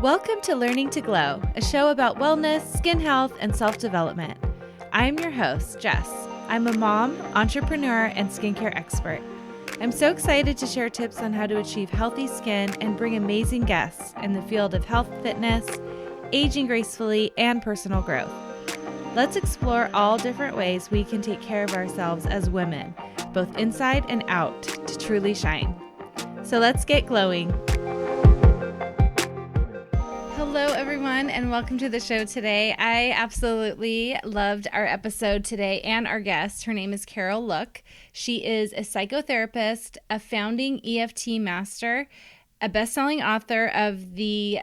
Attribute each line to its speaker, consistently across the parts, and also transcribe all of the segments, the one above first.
Speaker 1: Welcome to Learning to Glow, a show about wellness, skin health, and self-development. I'm your host, Jess. I'm a mom, entrepreneur, and skincare expert. I'm so excited to share tips on how to achieve healthy skin and bring amazing guests in the field of health, fitness, aging gracefully, and personal growth. Let's explore all different ways we can take care of ourselves as women, both inside and out, to truly shine. So let's get glowing. Hello, everyone, and welcome to the show today. I absolutely loved our episode today and our guest. Her name is Carol Look. She is a psychotherapist, a founding EFT master, a best-selling author of the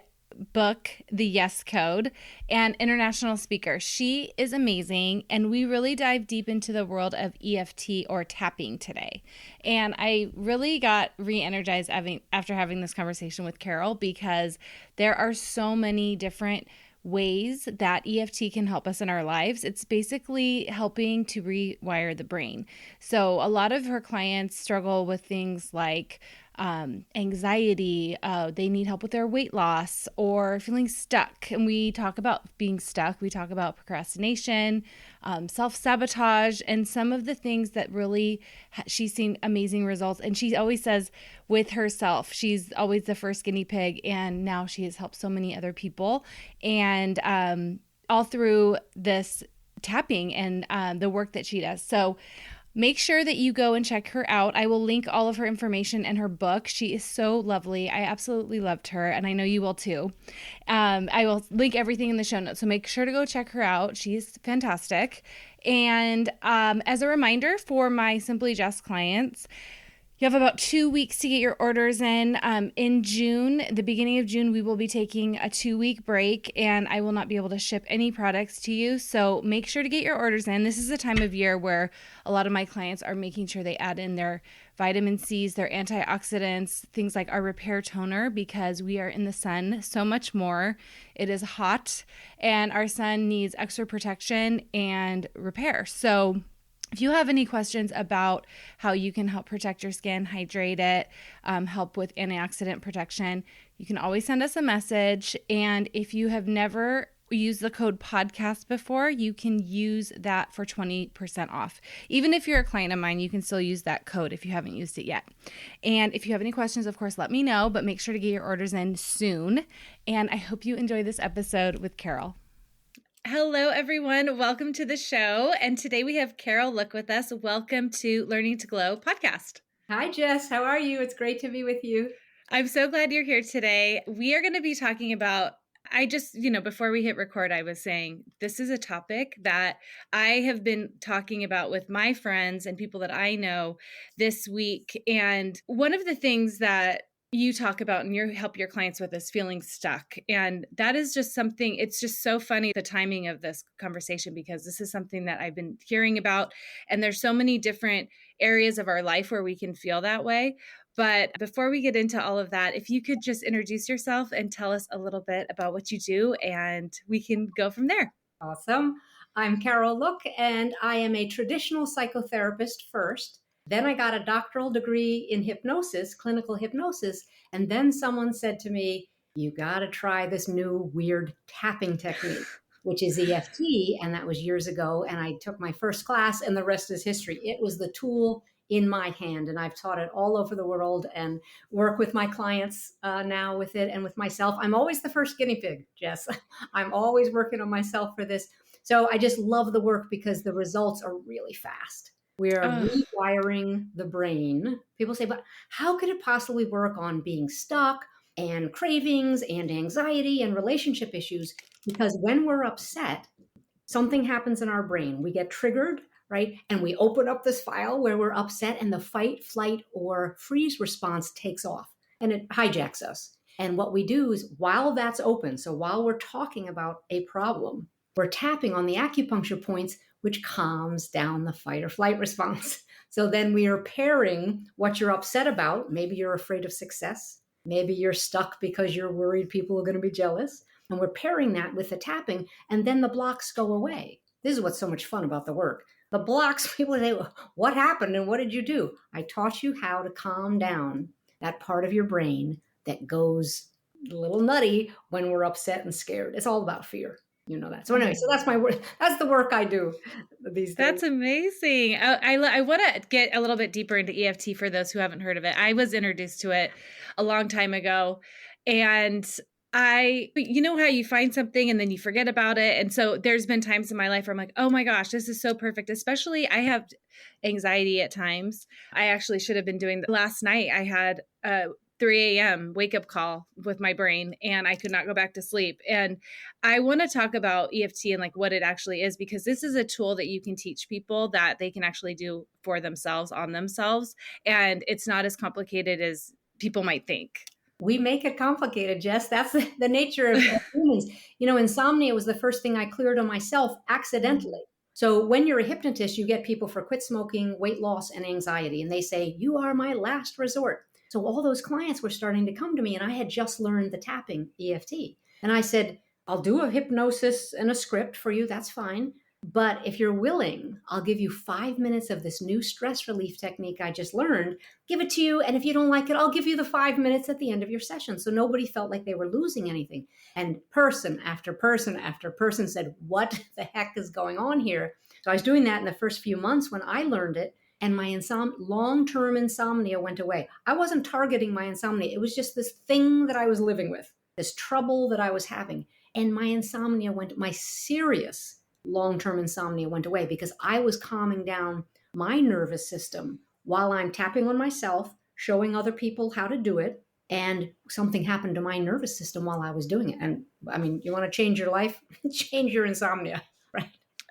Speaker 1: book, The Yes Code, and international speaker. She is amazing, and we really dive deep into the world of EFT or tapping today. And I really got re-energized after having this conversation with Carol, because there are so many different ways that EFT can help us in our lives. It's basically helping to rewire the brain. So a lot of her clients struggle with things like anxiety, they need help with their weight loss or feeling stuck. And we talk about being stuck. We talk about procrastination, self-sabotage, and some of the things that really she's seen amazing results. And she always says with herself, she's always the first guinea pig. And now she has helped so many other people. And all through this tapping and the work that she does. So make sure that you go and check her out. I will link all of her information and her book. She is so lovely. I absolutely loved her, and I know you will too. I will link everything in the show notes, so make sure to go check her out. She's fantastic. And as a reminder for my Simply Jess clients, you have about 2 weeks to get your orders in. In June, the beginning of June, we will be taking a 2-week break, and I will not be able to ship any products to you. So make sure to get your orders in. This is a time of year where a lot of my clients are making sure they add in their vitamin C's, their antioxidants, things like our repair toner, because we are in the sun so much more. It is hot, and our sun needs extra protection and repair. So if you have any questions about how you can help protect your skin, hydrate it, help with antioxidant protection, you can always send us a message. And if you have never used the code podcast before, you can use that for 20% off. Even if you're a client of mine, you can still use that code if you haven't used it yet. And if you have any questions, of course, let me know, but make sure to get your orders in soon. And I hope you enjoy this episode with Carol. Hello, everyone. Welcome to the show. And today we have Carol Look with us. Welcome to Learning to Glow podcast.
Speaker 2: Hi, Jess. How are you? It's great to be with you.
Speaker 1: I'm so glad you're here today. We are going to be talking about, before we hit record, I was saying this is a topic that I have been talking about with my friends and people that I know this week. And one of the things that you talk about and you help your clients with is feeling stuck. And that is just something, it's just so funny, the timing of this conversation, because this is something that I've been hearing about. And there's so many different areas of our life where we can feel that way. But before we get into all of that, if you could just introduce yourself and tell us a little bit about what you do, and we can go from there.
Speaker 2: Awesome. I'm Carol Look, and I am a traditional psychotherapist first. Then I got a doctoral degree in hypnosis, clinical hypnosis. And then someone said to me, you got to try this new weird tapping technique, which is EFT. And that was years ago. And I took my first class, and the rest is history. It was the tool in my hand. And I've taught it all over the world and work with my clients now with it and with myself. I'm always the first guinea pig, Jess. I'm always working on myself for this. So I just love the work because the results are really fast. We are rewiring the brain. People say, but how could it possibly work on being stuck and cravings and anxiety and relationship issues? Because when we're upset, something happens in our brain. We get triggered, right? And we open up this file where we're upset, and the fight, flight, or freeze response takes off, and it hijacks us. And what we do is, while that's open, so while we're talking about a problem, we're tapping on the acupuncture points, which calms down the fight or flight response. So then we are pairing what you're upset about. Maybe you're afraid of success. Maybe you're stuck because you're worried people are going to be jealous. And we're pairing that with the tapping, and then the blocks go away. This is what's so much fun about the work. The blocks, people say, what happened and what did you do? I taught you how to calm down that part of your brain that goes a little nutty when we're upset and scared. It's all about fear. You know that. So anyway, so that's my work. That's the work I do these days.
Speaker 1: That's amazing. I want to get a little bit deeper into EFT for those who haven't heard of it. I was introduced to it a long time ago, and you know how you find something and then you forget about it. And so there's been times in my life where I'm like, oh my gosh, this is so perfect. Especially I have anxiety at times. I actually should have been doing that. Last night I had a 3 a.m. wake up call with my brain and I could not go back to sleep. And I want to talk about EFT and like what it actually is, because this is a tool that you can teach people that they can actually do for themselves on themselves. And it's not as complicated as people might think.
Speaker 2: We make it complicated, Jess. That's the nature of humans. You know, insomnia was the first thing I cleared on myself accidentally. So when you're a hypnotist, you get people for quit smoking, weight loss, and anxiety. And they say, you are my last resort. So all those clients were starting to come to me, and I had just learned the tapping EFT. And I said, I'll do a hypnosis and a script for you. That's fine. But if you're willing, I'll give you 5 minutes of this new stress relief technique I just learned, give it to you. And if you don't like it, I'll give you the 5 minutes at the end of your session. So nobody felt like they were losing anything. And person after person after person said, what the heck is going on here? So I was doing that in the first few months when I learned it. And my long-term insomnia went away. I wasn't targeting my insomnia. It was just this thing that I was living with, this trouble that I was having. And my insomnia my serious long-term insomnia went away because I was calming down my nervous system while I'm tapping on myself, showing other people how to do it. And something happened to my nervous system while I was doing it. And I mean, you want to change your life, change your insomnia, right?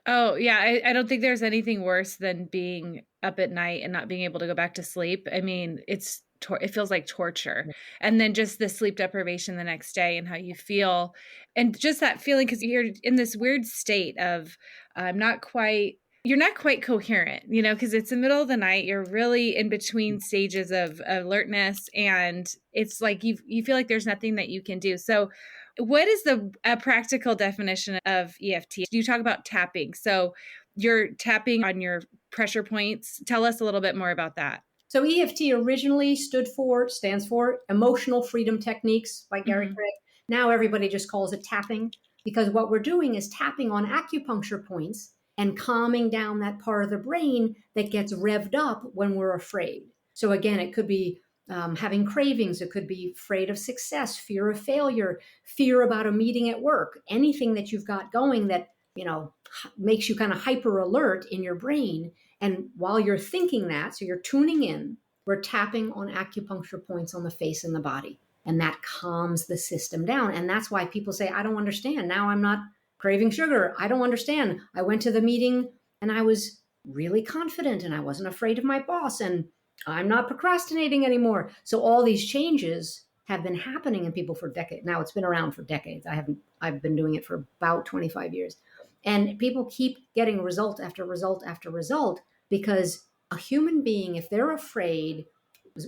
Speaker 1: Oh, yeah. I don't think there's anything worse than being up at night and not being able to go back to sleep. I mean, it feels like torture. And then just the sleep deprivation the next day and how you feel. And just that feeling, because you're in this weird state of you're not quite coherent, you know, because it's the middle of the night. You're really in between stages of alertness. And it's like you feel like there's nothing that you can do. So what is a practical definition of EFT? You talk about tapping. So you're tapping on your pressure points. Tell us a little bit more about that.
Speaker 2: So EFT originally stands for Emotional Freedom Techniques by Gary Craig. Now everybody just calls it tapping, because what we're doing is tapping on acupuncture points and calming down that part of the brain that gets revved up when we're afraid. So again, it could be having cravings. It could be afraid of success, fear of failure, fear about a meeting at work, anything that you've got going that, you know, makes you kind of hyper alert in your brain. And while you're thinking that, so you're tuning in, we're tapping on acupuncture points on the face and the body. And that calms the system down. And that's why people say, I don't understand. Now I'm not craving sugar. I don't understand. I went to the meeting and I was really confident and I wasn't afraid of my boss. And I'm not procrastinating anymore. So all these changes have been happening in people for decades. Now it's been around for decades. I've been doing it for about 25 years. And people keep getting result after result after result, because a human being, if they're afraid,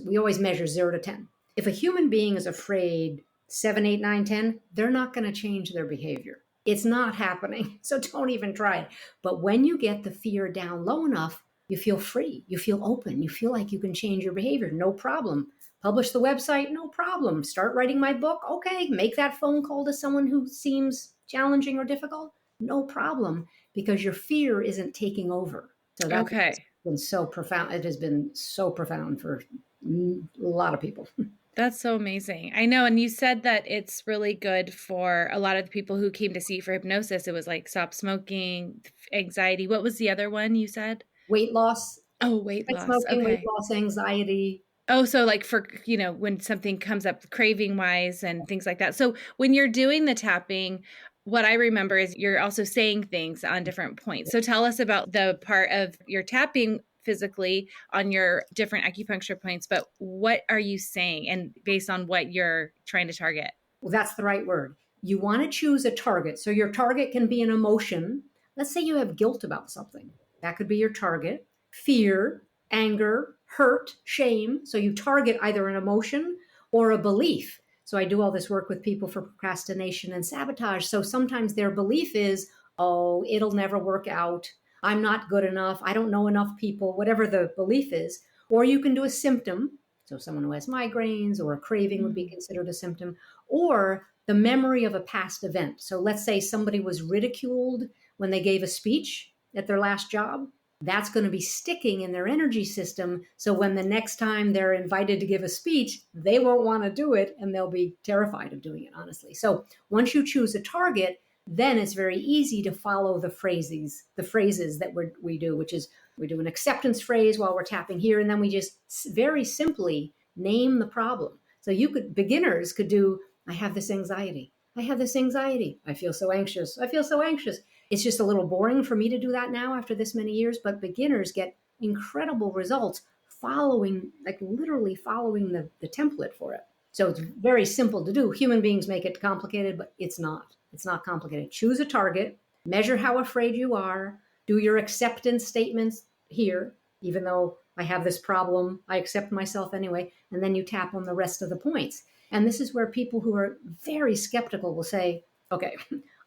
Speaker 2: we always measure 0 to 10. If a human being is afraid 7, 8, 9, 10, they're not going to change their behavior. It's not happening. So don't even try it. But when you get the fear down low enough, you feel free, you feel open, you feel like you can change your behavior, no problem. Publish the website, no problem. Start writing my book, okay. Make that phone call to someone who seems challenging or difficult, no problem, because your fear isn't taking over. So that's been so profound. It has been so profound for a lot of people.
Speaker 1: That's so amazing. I know. And you said that it's really good for a lot of the people who came to see you for hypnosis. It was like stop smoking, anxiety. What was the other one you said?
Speaker 2: Weight loss.
Speaker 1: Oh, weight loss.
Speaker 2: Smoking,
Speaker 1: Okay.
Speaker 2: weight loss, anxiety.
Speaker 1: Oh, so like for, you know, when something comes up craving wise and things like that. So when you're doing the tapping, what I remember is you're also saying things on different points. So tell us about the part of your tapping physically on your different acupuncture points, but what are you saying and based on what you're trying to target?
Speaker 2: Well, that's the right word. You want to choose a target. So your target can be an emotion. Let's say you have guilt about something. That could be your target. Fear, anger, hurt, shame. So you target either an emotion or a belief. So I do all this work with people for procrastination and sabotage. So sometimes their belief is, oh, it'll never work out. I'm not good enough. I don't know enough people, whatever the belief is. Or you can do a symptom. So someone who has migraines or a craving would be considered a symptom, or the memory of a past event. So let's say somebody was ridiculed when they gave a speech at their last job. That's going to be sticking in their energy system. So when the next time they're invited to give a speech, they won't want to do it and they'll be terrified of doing it, honestly. So once you choose a target, then it's very easy to follow the phrases that we do, which is we do an acceptance phrase while we're tapping here, and then we just very simply name the problem. So beginners could do, I have this anxiety. I have this anxiety. I feel so anxious. I feel so anxious. It's just a little boring for me to do that now after this many years, but beginners get incredible results literally following the template for it. So it's very simple to do. Human beings make it complicated, but it's not. It's not complicated. Choose a target, measure how afraid you are, do your acceptance statements here, even though I have this problem, I accept myself anyway, and then you tap on the rest of the points. And this is where people who are very skeptical will say, okay,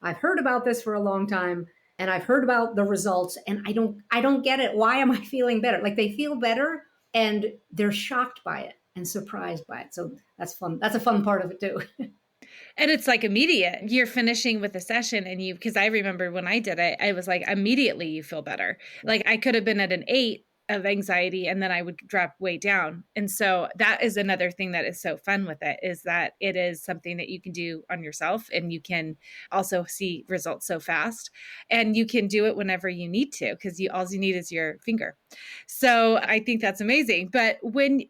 Speaker 2: I've heard about this for a long time, and I've heard about the results, and I don't get it. Why am I feeling better? Like they feel better and they're shocked by it and surprised by it. So that's fun. That's a fun part of it too.
Speaker 1: And it's like immediate. You're finishing with a session and because I remember when I did it, I was like, immediately you feel better. Like I could have been at an 8 of anxiety and then I would drop way down. And so that is another thing that is so fun with it, is that it is something that you can do on yourself, and you can also see results so fast, and you can do it whenever you need to, because all you need is your finger. So I think that's amazing. But when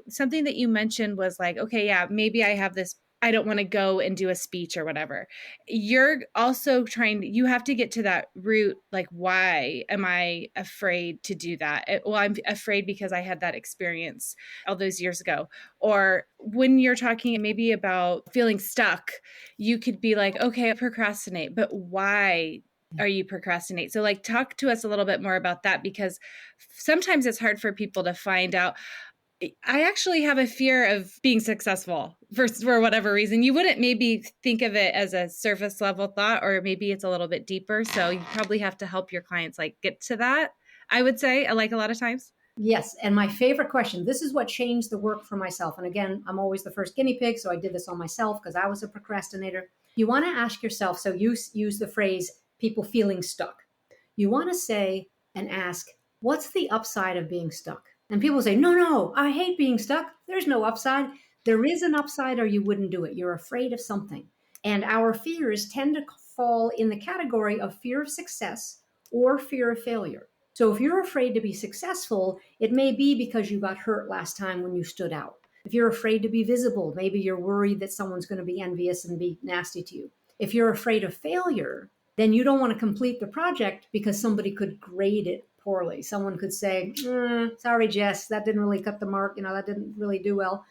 Speaker 1: something that you mentioned was like, okay, yeah, maybe I have this, I don't want to go and do a speech or whatever. You're also you have to get to that root. Like, why am I afraid to do that? Well, I'm afraid because I had that experience all those years ago. Or when you're talking maybe about feeling stuck, you could be like, okay, I procrastinate, but why are you procrastinate? So like, talk to us a little bit more about that, because sometimes it's hard for people to find out, I actually have a fear of being successful for whatever reason. You wouldn't maybe think of it as a surface level thought, or maybe it's a little bit deeper. So you probably have to help your clients like get to that, I would say, like a lot of times.
Speaker 2: Yes. And my favorite question, this is what changed the work for myself. And again, I'm always the first guinea pig. So I did this on myself because I was a procrastinator. You want to ask yourself, so you use the phrase people feeling stuck. You want to say and ask, what's the upside of being stuck? And people say, no, I hate being stuck. There's no upside. There is an upside, or you wouldn't do it. You're afraid of something. And our fears tend to fall in the category of fear of success or fear of failure. So if you're afraid to be successful, it may be because you got hurt last time when you stood out. If you're afraid to be visible, maybe you're worried that someone's going to be envious and be nasty to you. If you're afraid of failure, then you don't want to complete the project because somebody could grade it poorly. Someone could say, sorry, Jess, that didn't really cut the mark. That didn't really do well.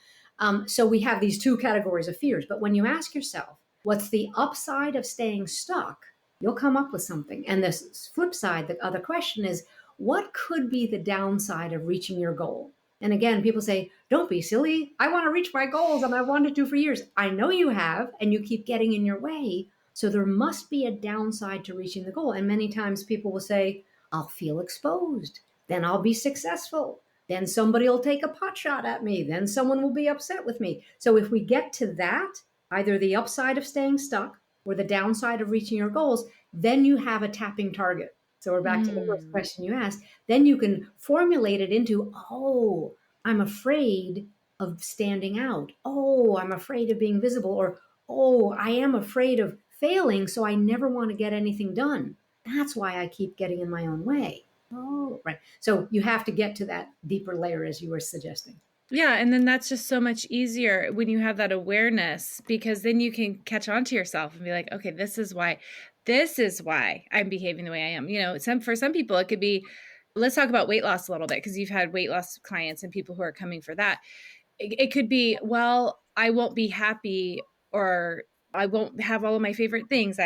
Speaker 2: So we have these two categories of fears. But when you ask yourself, what's the upside of staying stuck? You'll come up with something. And the flip side, the other question is, what could be the downside of reaching your goal? And again, people say, don't be silly. I want to reach my goals and I wanted to for years. I know you have, and you keep getting in your way. So there must be a downside to reaching the goal. And many times people will say, I'll feel exposed. Then I'll be successful. Then somebody will take a pot shot at me. Then someone will be upset with me. So if we get to that, either the upside of staying stuck or the downside of reaching your goals, then you have a tapping target. So we're back to the first question you asked. Then you can formulate it into, oh, I'm afraid of standing out. Oh, I'm afraid of being visible. Or, oh, I am afraid of failing, so I never want to get anything done. That's why I keep getting in my own way. Oh, right. So you have to get to that deeper layer, as you were suggesting.
Speaker 1: Yeah. And then that's just so much easier when you have that awareness, because then you can catch on to yourself and be like, okay, this is why I'm behaving the way I am. For some people, it could be, let's talk about weight loss a little bit, because you've had weight loss clients and people who are coming for that. It could be, well, I won't be happy, or I won't have all of my favorite things.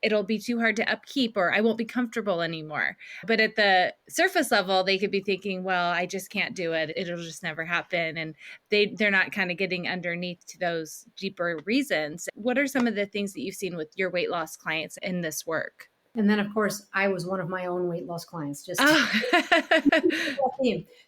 Speaker 1: It'll be too hard to upkeep, or I won't be comfortable anymore. But at the surface level, they could be thinking, well, I just can't do it. It'll just never happen. And they're not kind of getting underneath to those deeper reasons. What are some of the things that you've seen with your weight loss clients in this work?
Speaker 2: And then, of course, I was one of my own weight loss clients.
Speaker 1: Oh.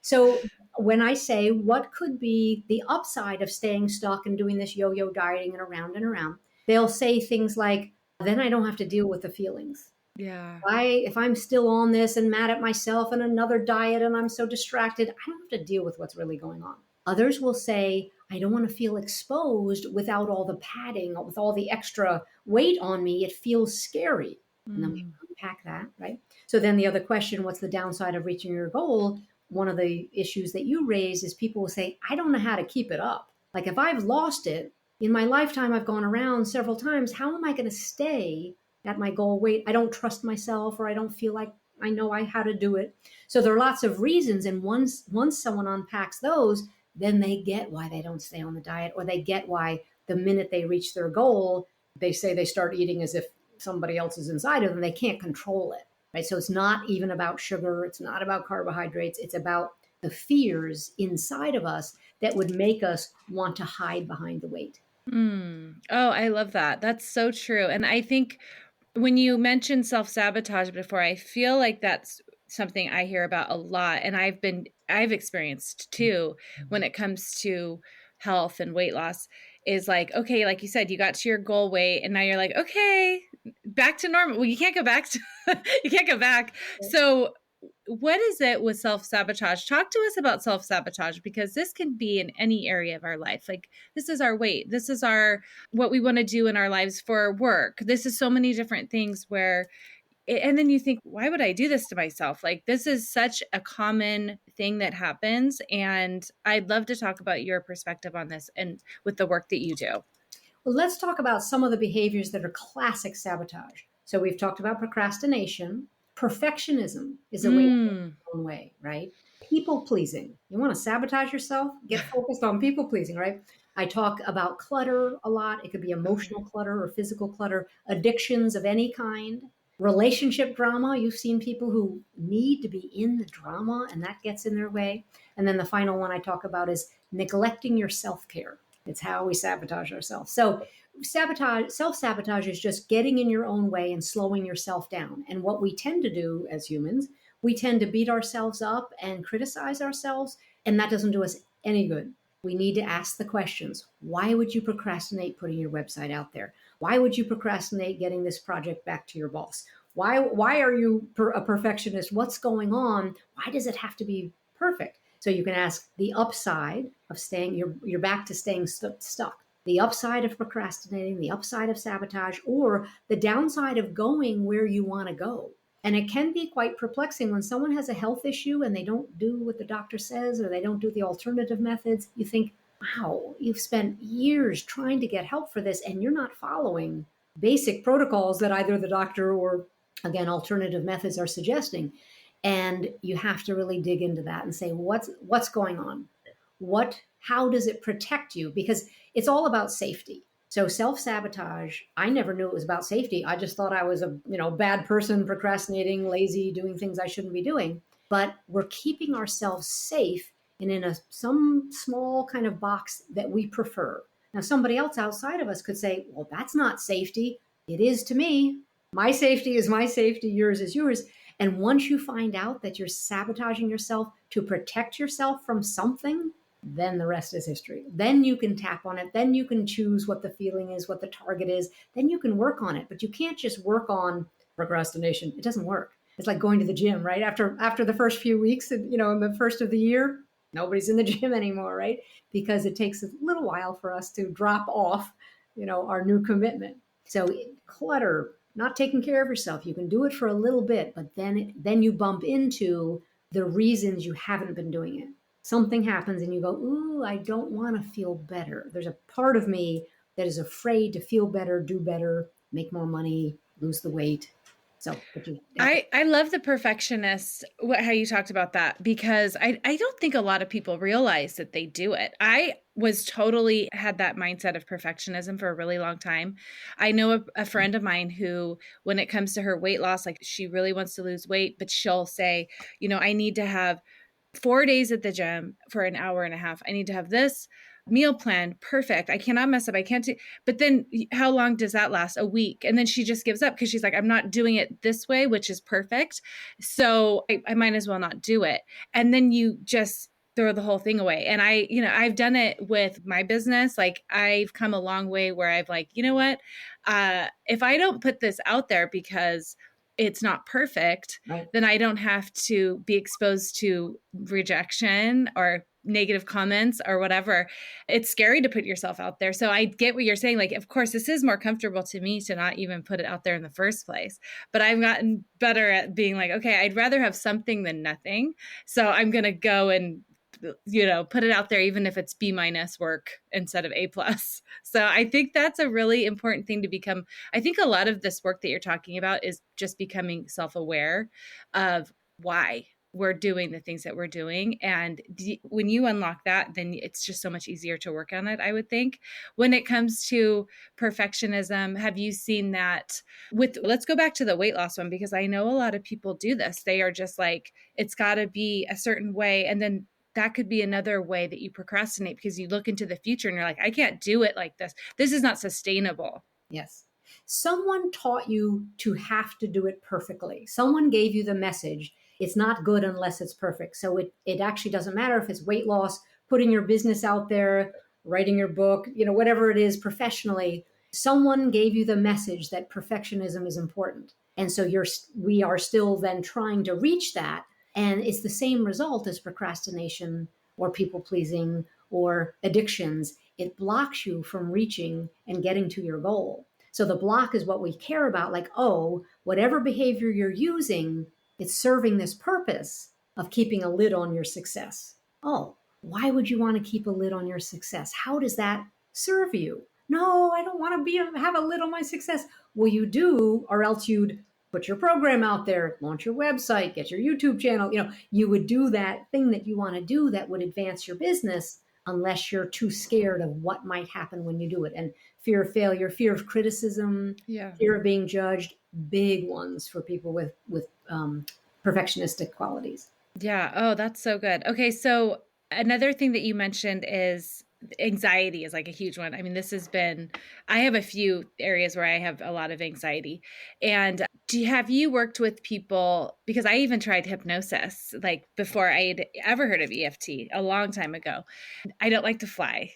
Speaker 2: So when I say what could be the upside of staying stuck and doing this yo-yo dieting and around, they'll say things like, then I don't have to deal with the feelings.
Speaker 1: Yeah.
Speaker 2: If I'm still on this and mad at myself and another diet and I'm so distracted, I don't have to deal with what's really going on. Others will say, I don't want to feel exposed without all the padding, with all the extra weight on me. It feels scary. And then we unpack that, right? So then the other question, what's the downside of reaching your goal? One of the issues that you raise is people will say, I don't know how to keep it up. Like if I've lost it in my lifetime, I've gone around several times. How am I going to stay at my goal weight? I don't trust myself, or I don't feel like I know how to do it. So there are lots of reasons. And once someone unpacks those, then they get why they don't stay on the diet, or they get why the minute they reach their goal, they say they start eating as if somebody else is inside of them. They can't control it, right? So it's not even about sugar. It's not about carbohydrates. It's about the fears inside of us that would make us want to hide behind the weight.
Speaker 1: Oh, I love that. That's so true. And I think when you mentioned self-sabotage before, I feel like that's something I hear about a lot. And I've experienced too, when it comes to health and weight loss, is like, okay, like you said, you got to your goal weight and now you're like, okay, back to normal. Well, you can't go back you can't go back. So what is it with self-sabotage? Talk to us about self-sabotage, because this can be in any area of our life. Like, this is our weight. This is what we want to do in our lives for work. This is so many different things and then you think, why would I do this to myself? Like, this is such a common thing that happens. And I'd love to talk about your perspective on this and with the work that you do.
Speaker 2: Well, let's talk about some of the behaviors that are classic sabotage. So we've talked about procrastination. Perfectionism is a way, right? People pleasing. You want to sabotage yourself? Get focused on people pleasing, right? I talk about clutter a lot. It could be emotional clutter or physical clutter, addictions of any kind, relationship drama. You've seen people who need to be in the drama and that gets in their way. And then the final one I talk about is neglecting your self-care. It's how we sabotage ourselves. So self-sabotage is just getting in your own way and slowing yourself down. And what we tend to do as humans, we tend to beat ourselves up and criticize ourselves, and that doesn't do us any good. We need to ask the questions. Why would you procrastinate putting your website out there? Why would you procrastinate getting this project back to your boss? Why are you a perfectionist? What's going on? Why does it have to be perfect? So you can ask the upside of staying, you're back to staying stuck. The upside of procrastinating, the upside of sabotage, or the downside of going where you want to go. And it can be quite perplexing when someone has a health issue and they don't do what the doctor says, or they don't do the alternative methods. You think, wow, you've spent years trying to get help for this and you're not following basic protocols that either the doctor or, again, alternative methods are suggesting. And you have to really dig into that and say, what's going on? How does it protect you? Because it's all about safety. So self-sabotage, I never knew it was about safety. I just thought I was a bad person, procrastinating, lazy, doing things I shouldn't be doing. But we're keeping ourselves safe and in some small kind of box that we prefer. Now, somebody else outside of us could say, well, that's not safety. It is to me. My safety is my safety. Yours is yours. And once you find out that you're sabotaging yourself to protect yourself from something, then the rest is history. Then you can tap on it. Then you can choose what the feeling is, what the target is. Then you can work on it. But you can't just work on procrastination. It doesn't work. It's like going to the gym, right? After the first few weeks, in the first of the year, nobody's in the gym anymore, right? Because it takes a little while for us to drop off, our new commitment. So clutter, not taking care of yourself. You can do it for a little bit, but then you bump into the reasons you haven't been doing it. Something happens and you go, ooh, I don't want to feel better. There's a part of me that is afraid to feel better, do better, make more money, lose the weight. So
Speaker 1: I love the perfectionist, how you talked about that, because I don't think a lot of people realize that they do it. I was totally had that mindset of perfectionism for a really long time. I know a friend of mine who, when it comes to her weight loss, like she really wants to lose weight, but she'll say, I need to have 4 days at the gym for an hour and a half. I need to have this meal plan perfect. I cannot mess up. I can't do, but then how long does that last? A week. And then she just gives up because she's like, I'm not doing it this way, which is perfect. So I might as well not do it. And then you just throw the whole thing away. And I've done it with my business. Like I've come a long way where I've like, you know what? If I don't put this out there because it's not perfect,
Speaker 2: Right.
Speaker 1: then I don't have to be exposed to rejection or negative comments or whatever. It's scary to put yourself out there. So I get what you're saying. Like, of course, this is more comfortable to me to not even put it out there in the first place. But I've gotten better at being like, okay, I'd rather have something than nothing. So I'm going to go and put it out there, even if it's B- work instead of A+. So I think that's a really important thing to become. I think a lot of this work that you're talking about is just becoming self-aware of why we're doing the things that we're doing. And when you unlock that, then it's just so much easier to work on it, I would think. When it comes to perfectionism, have you seen that let's go back to the weight loss one, because I know a lot of people do this. They are just like, it's got to be a certain way. And then that could be another way that you procrastinate, because you look into the future and you're like, I can't do it like this. This is not sustainable.
Speaker 2: Yes. Someone taught you to have to do it perfectly. Someone gave you the message, it's not good unless it's perfect. So it actually doesn't matter if it's weight loss, putting your business out there, writing your book, whatever it is professionally. Someone gave you the message that perfectionism is important. And so we are still then trying to reach that. And it's the same result as procrastination or people pleasing or addictions. It blocks you from reaching and getting to your goal. So the block is what we care about, like, oh, whatever behavior you're using, it's serving this purpose of keeping a lid on your success. Oh, why would you want to keep a lid on your success? How does that serve you? No, I don't want to have a lid on my success. Well, you do, or else you'd put your program out there, launch your website, get your YouTube channel. You would do that thing that you want to do that would advance your business, unless you're too scared of what might happen when you do it. And fear of failure, fear of criticism, fear of being judged, big ones for people with perfectionistic qualities.
Speaker 1: Yeah. Oh, that's so good. Okay. So another thing that you mentioned is anxiety is like a huge one. I mean, I have a few areas where I have a lot of anxiety. And have you worked with people, because I even tried hypnosis, like before I had ever heard of EFT a long time ago. I don't like to fly.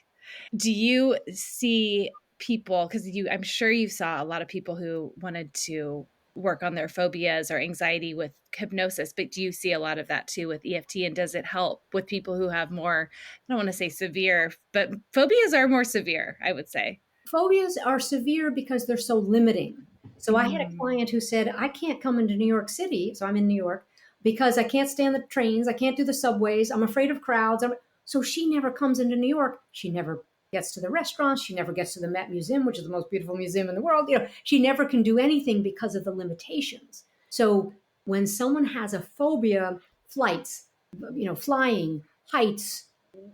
Speaker 1: Do you see people, because I'm sure you saw a lot of people who wanted to work on their phobias or anxiety with hypnosis, but do you see a lot of that too with EFT? And does it help with people who have more, I don't want to say severe, but phobias are more severe, I would say.
Speaker 2: Phobias are severe because they're so limiting. So I had a client who said, I can't come into New York City. So I'm in New York because I can't stand the trains. I can't do the subways. I'm afraid of crowds. So she never comes into New York. She never gets to the restaurants. She never gets to the Met Museum, which is the most beautiful museum in the world. She never can do anything because of the limitations. So when someone has a phobia, flights, flying, heights,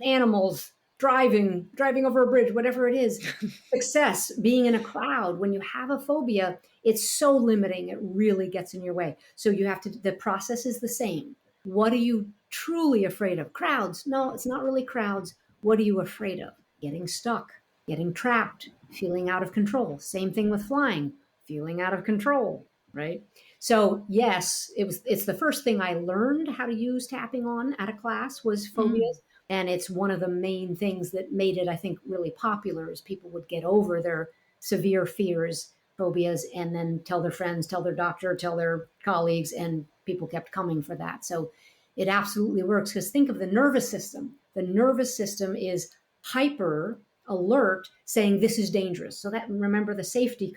Speaker 2: animals, driving over a bridge, whatever it is, success, being in a crowd, when you have a phobia, it's so limiting. It really gets in your way. So the process is the same. What are you truly afraid of? Crowds? No, it's not really crowds. What are you afraid of? Getting stuck, getting trapped, feeling out of control. Same thing with flying, feeling out of control, right? So yes, it's the first thing I learned how to use tapping on at a class was phobias. And it's one of the main things that made it, I think, really popular, is people would get over their severe fears, phobias, and then tell their friends, tell their doctor, tell their colleagues, and people kept coming for that. So it absolutely works, because think of the nervous system. The nervous system is hyper alert, saying this is dangerous. So that, remember the safety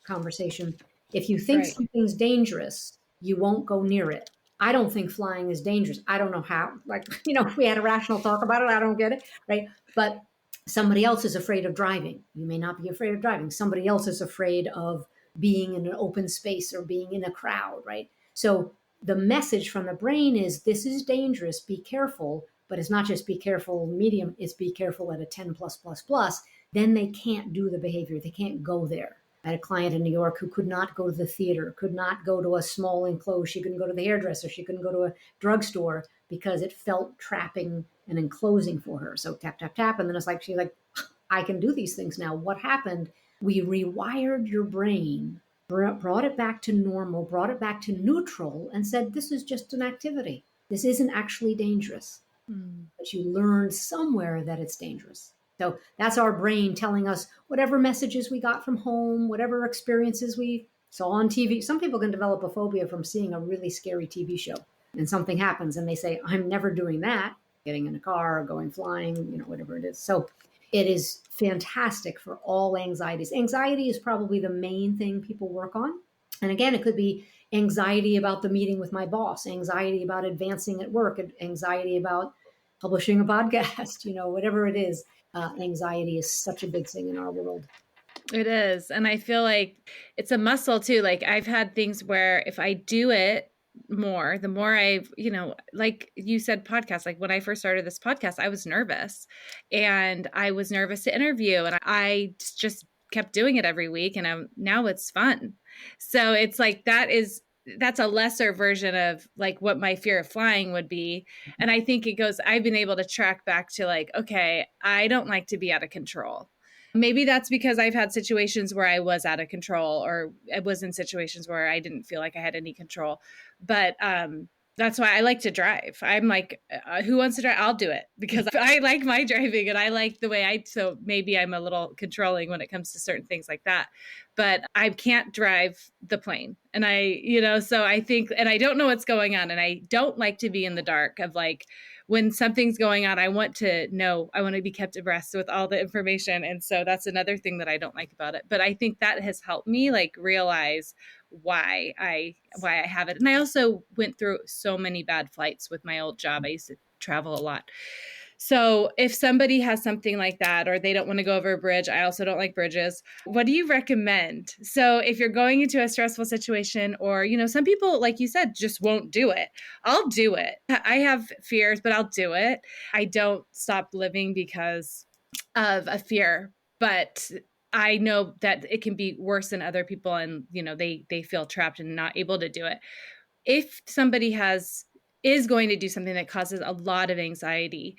Speaker 2: conversation. If you think something's dangerous, you won't go near it. I don't think flying is dangerous. I don't know how, if we had a rational talk about it, I don't get it, right? But somebody else is afraid of driving. You may not be afraid of driving. Somebody else is afraid of being in an open space or being in a crowd, right? So the message from the brain is, this is dangerous, be careful, but it's not just be careful medium, it's be careful at a 10 plus plus plus. Then they can't do the behavior. They can't go there. I had a client in New York who could not go to the theater, could not go to a small enclosed. She couldn't go to the hairdresser. She couldn't go to a drugstore because it felt trapping and enclosing for her. So tap, tap, tap. And then she's like, I can do these things now. What happened? We rewired your brain, brought it back to normal, brought it back to neutral, and said, this is just an activity. This isn't actually dangerous.
Speaker 1: Mm.
Speaker 2: but you learned somewhere that it's dangerous. So that's our brain telling us whatever messages we got from home, whatever experiences we saw on TV. Some people can develop a phobia from seeing a really scary TV show and something happens and they say, I'm never doing that, getting in a car or going flying, whatever it is. So it is fantastic for all anxieties. Anxiety is probably the main thing people work on. And again, it could be anxiety about the meeting with my boss, anxiety about advancing at work, anxiety about publishing a podcast, whatever it is. Anxiety is such a big thing in our world.
Speaker 1: It is. And I feel like it's a muscle too. Like I've had things where if I do it more, the more I've, like you said, podcast, like when I first started this podcast, I was nervous and I was nervous to interview and I just kept doing it every week and now it's fun. So it's like, that's a lesser version of like what my fear of flying would be. And I think I've been able to track back to like, okay, I don't like to be out of control. Maybe that's because I've had situations where I was out of control or I was in situations where I didn't feel like I had any control. But that's why I like to drive. I'm like, who wants to drive? I'll do it because I like my driving and I like the way so maybe I'm a little controlling when it comes to certain things like that. But I can't drive the plane. And so I think, and I don't know what's going on. And I don't like to be in the dark of like, when something's going on, I want to know, I want to be kept abreast with all the information. And so that's another thing that I don't like about it. But I think that has helped me like realize why I have it. And I also went through so many bad flights with my old job. I used to travel a lot. So if somebody has something like that, or they don't want to go over a bridge, I also don't like bridges. What do you recommend? So if you're going into a stressful situation, or, some people, like you said, just won't do it. I'll do it. I have fears, but I'll do it. I don't stop living because of a fear, but I know that it can be worse than other people. And, they feel trapped and not able to do it. If somebody is going to do something that causes a lot of anxiety,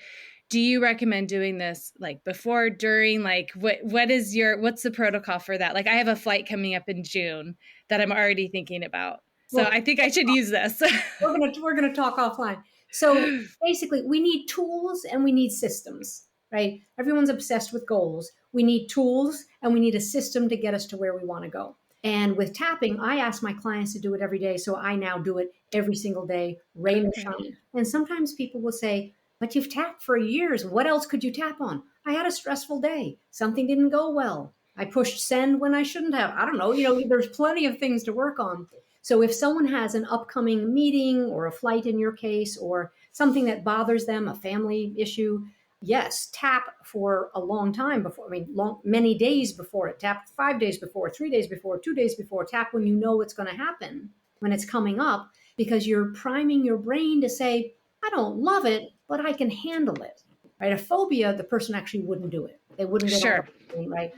Speaker 1: do you recommend doing this like before, during, like what's the protocol for that? Like I have a flight coming up in June that I'm already thinking about. So
Speaker 2: Well,
Speaker 1: I think I should use this.
Speaker 2: we're gonna talk offline. So basically, we need tools and we need systems, right? Everyone's obsessed with goals. We need tools and we need a system to get us to where we want to go. And with tapping, I ask my clients to do it every day. So I now do it every single day, rain or shine. And sometimes people will say, but you've tapped for years. What else could you tap on? I had a stressful day. Something didn't go well. I pushed send when I shouldn't have. I don't know. There's plenty of things to work on. So if someone has an upcoming meeting or a flight in your case, or something that bothers them, a family issue, yes, tap for a long time before. Many days before it. Tap 5 days before, 3 days before, 2 days before. Tap when you know it's going to happen, when it's coming up, because you're priming your brain to say, I don't love it, but I can handle it. Right? A phobia, the person actually wouldn't do it. They wouldn't get on the plane, right?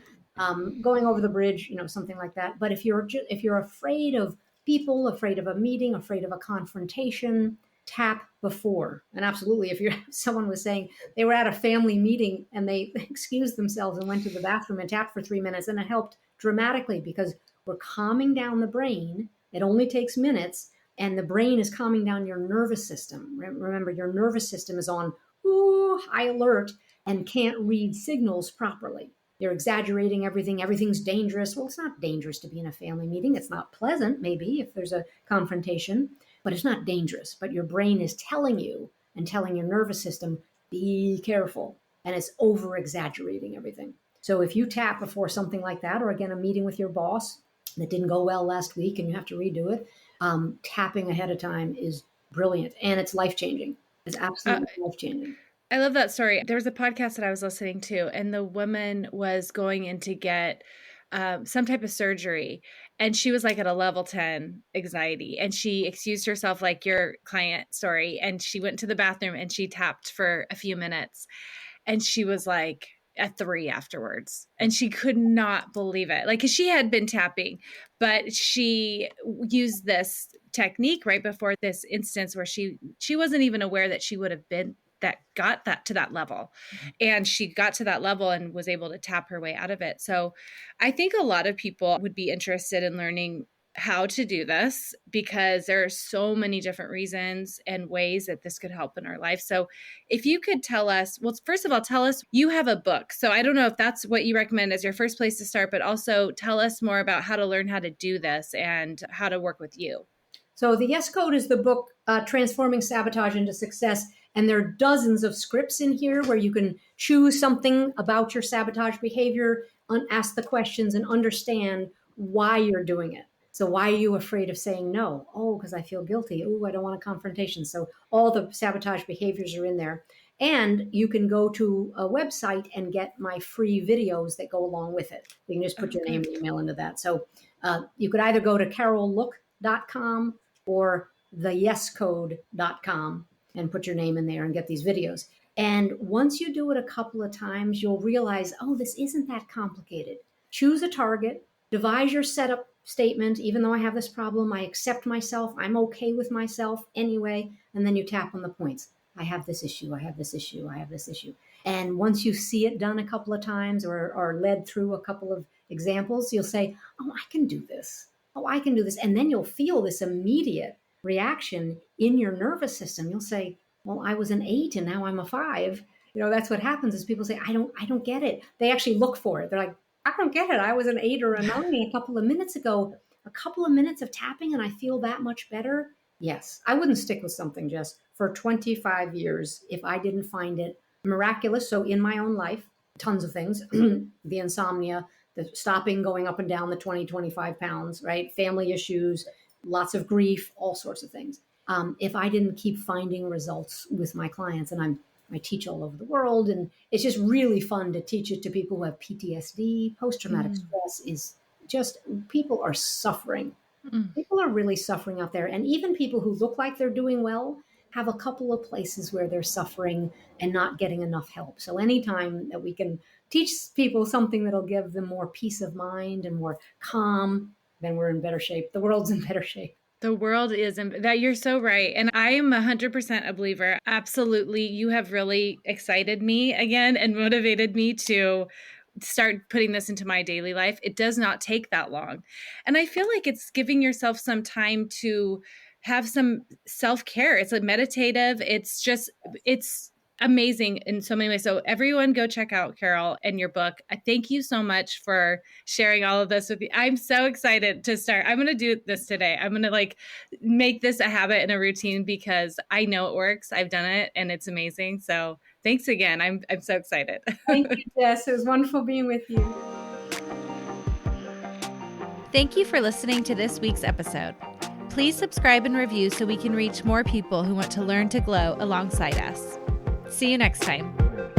Speaker 2: Going over the bridge, something like that. But if you're afraid of people, afraid of a meeting, afraid of a confrontation, tap before. And absolutely, if someone was saying they were at a family meeting and they excused themselves and went to the bathroom and tapped for 3 minutes, and it helped dramatically because we're calming down the brain. It only takes minutes, and the brain is calming down your nervous system. Remember, your nervous system is on high alert and can't read signals properly. They're exaggerating everything. Everything's dangerous. Well, it's not dangerous to be in a family meeting. It's not pleasant, maybe, if there's a confrontation, but it's not dangerous. But your brain is telling you and telling your nervous system, be careful. And it's over exaggerating everything. So if you tap before something like that, or again, a meeting with your boss that didn't go well last week and you have to redo it, tapping ahead of time is brilliant. And it's life-changing. It's absolutely life-changing.
Speaker 1: I love that story. There was a podcast that I was listening to, and the woman was going in to get some type of surgery, and she was like at a level 10 anxiety, and she excused herself like your client story, and she went to the bathroom and she tapped for a few minutes, and she was like at 3 afterwards, and she could not believe it. Like, 'cause she had been tapping, but she used this technique right before this instance where she wasn't even aware that she would have been that got that to that level. And she got to that level and was able to tap her way out of it. So I think a lot of people would be interested in learning how to do this because there are so many different reasons and ways that this could help in our life. So if you could tell us, well, first of all, tell us you have a book. So I don't know if that's what you recommend as your first place to start, but also tell us more about how to learn how to do this and how to work with you.
Speaker 2: So the Yes Code is the book, Transforming Sabotage into Success. And there are dozens of scripts in here where you can choose something about your sabotage behavior, ask the questions, and understand why you're doing it. So why are you afraid of saying no? Oh, because I feel guilty. Oh, I don't want a confrontation. So all the sabotage behaviors are in there. And you can go to a website and get my free videos that go along with it. You can just put your name and email into that. So you could either go to carollook.com or theyescode.com and put your name in there and get these videos. And once you do it a couple of times, you'll realize, oh, this isn't that complicated. Choose a target, devise your setup statement. Even though I have this problem, I accept myself. I'm okay with myself anyway. And then you tap on the points. I have this issue. I have this issue. I have this issue. And once you see it done a couple of times or led through a couple of examples, you'll say, oh, I can do this. Oh, I can do this. And then you'll feel this immediate reaction in your nervous system. You'll say, well, I was an 8 and now I'm a 5. That's what happens is people say, I don't get it. They actually look for it. They're like, I don't get it. I was an 8 or a 9 a couple of minutes ago. A couple of minutes of tapping and I feel that much better. Yes, I wouldn't stick with something, Jess, for 25 years if I didn't find it miraculous. So in my own life, tons of things, the insomnia, the stopping going up and down the 20, 25 pounds, right? Family issues, lots of grief, all sorts of things. If I didn't keep finding results with my clients, and I teach all over the world, and it's just really fun to teach it to people who have PTSD. Post-traumatic stress is just, people are suffering. People are really suffering out there. And even people who look like they're doing well have a couple of places where they're suffering and not getting enough help. So anytime that we can teach people something that'll give them more peace of mind and more calm, then we're in better shape. The world's in better shape.
Speaker 1: The world is that. You're so right. And I am 100% a believer. Absolutely. You have really excited me again and motivated me to start putting this into my daily life. It does not take that long. And I feel like it's giving yourself some time to have some self-care. It's like meditative. It's amazing in so many ways. So everyone go check out Carol and your book. I thank you so much for sharing all of this with me. I'm so excited to start. I'm going to do this today. I'm going to make this a habit and a routine because I know it works. I've done it and it's amazing. So thanks again. I'm so excited.
Speaker 2: Thank you, Jess. It was wonderful being with you.
Speaker 1: Thank you for listening to this week's episode. Please subscribe and review so we can reach more people who want to learn to glow alongside us. See you next time.